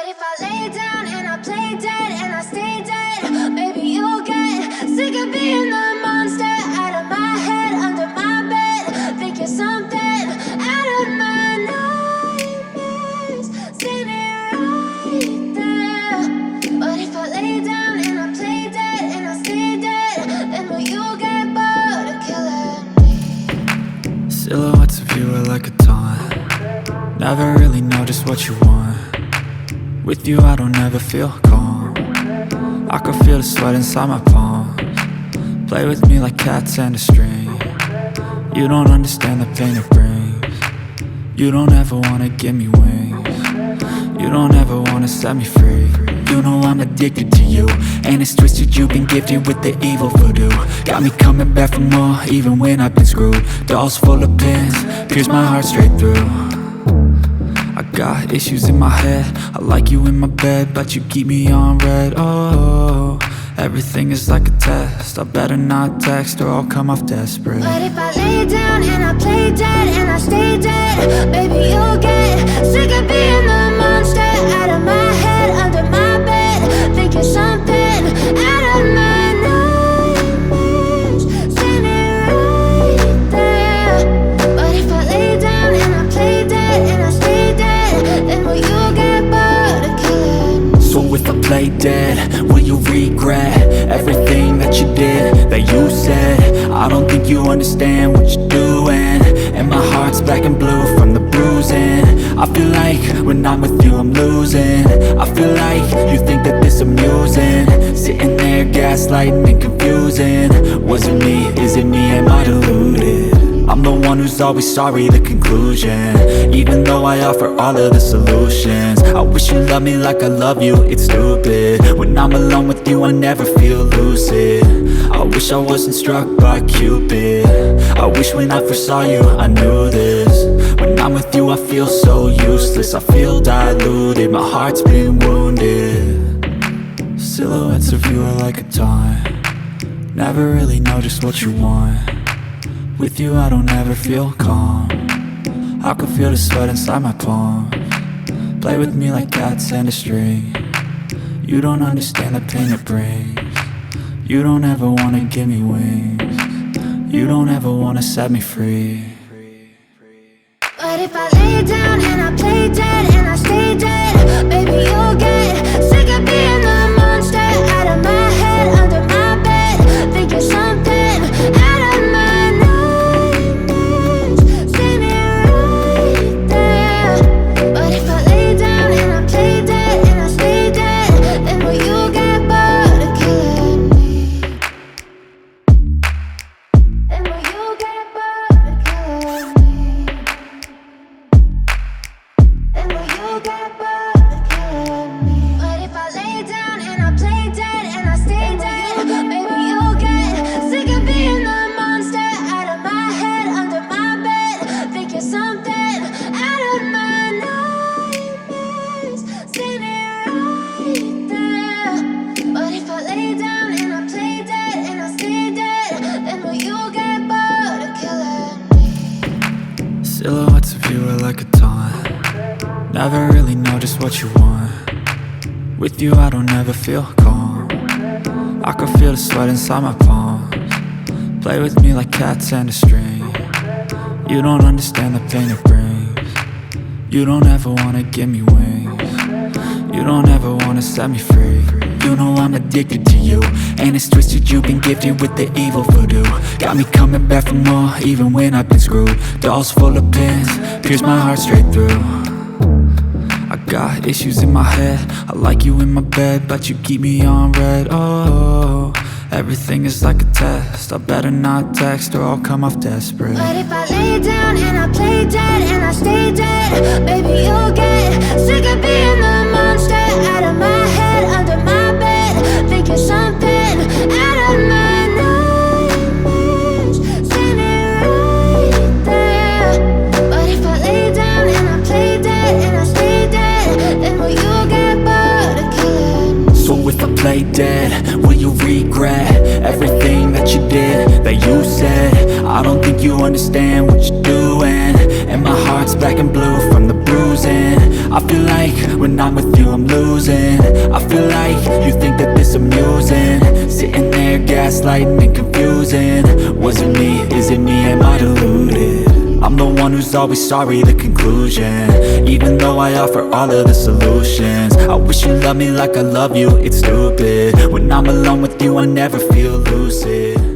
if I lay down and I play dead and I stay dead, maybe you'll get sick of being the monster out of my head, under my bed. Think you're something out of my nightmares. See me right there. But if I lay down and I play dead and I stay dead, then will you get bored of killing me? Silhouettes of you are like a taunt. Never really know just what you want. With you I don't ever feel calm. I can feel the sweat inside my palms. Play with me like cats and a string. You don't understand the pain it brings. You don't ever wanna give me wings. You don't ever wanna set me free. You know I'm addicted to you, and it's twisted, you've been gifted with the evil voodoo. Got me coming back for more, even when I've been screwed. Dolls full of pins, pierce my heart straight through. I got issues in my head, I like you in my bed, but you keep me on red. Oh, everything is like a test. I better not text or I'll come off desperate. But if I lay down and I play dead and I stay dead, baby you'll get sick of being the monster out of my head, under my bed. Think you're something out of my nightmares. See me right there. But if I lay down and I play dead and I stay dead, then will you get bored of killing me? So if I play dead, will you regret everything that you did, that you said? I don't think you understand what you're doing, and my heart's black and blue from the bruising. I feel like when I'm with you I'm losing. I feel like you think that this amusing, sitting there gaslighting and confusing. Was it me? Is it me? Am I deluded? I'm the one who's always sorry, the conclusion. Even though I offer all of the solutions, I wish you loved me like I love you, it's stupid. When I'm alone with you I never feel lucid. I wish I wasn't struck by Cupid. I wish when I first saw you I knew this. When I'm with you I feel so useless, I feel diluted, my heart's been wounded. Silhouettes of you are like a taunt. Never really know just what you want. With you I don't ever feel calm. I can feel the sweat inside my palms. Play with me like cats and a string. You don't understand the pain it brings. You don't ever wanna give me wings. You don't ever wanna set me free. But if I lay down and I play dead and I stay dead, baby you'll get sick of being the monster out of my head, under my bed. Think you're something out of my nightmares. See me right there. But if I lay down and I play dead and I stay dead, then will you get bored of killing me? Then will you get bored of killing me? Then will you get bored of killing me? But if I lay down and I play dead and I stay dead, maybe you'll get sick of being the monster out of my head, under my bed. Think you're something out of my nightmares. See me right there. But if I lay down and I play dead and I stay dead, then will you get bored of killing me? Silhouettes of you are like a taunt. Never really know just what you want. With you I don't ever feel calm. I can feel the sweat inside my palms. Play with me like cats and a string. You don't understand the pain it brings. You don't ever wanna give me wings. You don't ever wanna set me free. You know I'm addicted to you, and it's twisted, you've been gifted with the evil voodoo. Got me coming back for more, even when I've been screwed. Dolls full of pins, pierce my heart straight through. I got issues in my head, I like you in my bed, but you keep me on red. Oh, everything is like a test. I better not text or I'll come off desperate. But if I lay down and I play dead and I stay dead, baby you'll get sick of being the monster out of my head, under my bed. Think you're something out of my nightmares. See me right there. But if I lay down and I play dead and I stay dead, then will you get bored of killing me? So if I play dead, will you regret everything that you did, that you said? I don't think you understand what you're doing, and my heart's black and blue from the bruising. I feel like when I'm with you I'm losing. I feel like you think that this amusing, sitting there gaslighting and confusing. Was it me? Is it me? Am I deluded? I'm the one who's always sorry, the conclusion. Even though I offer all of the solutions, I wish you loved me like I love you, it's stupid. When I'm alone with you I never feel lucid.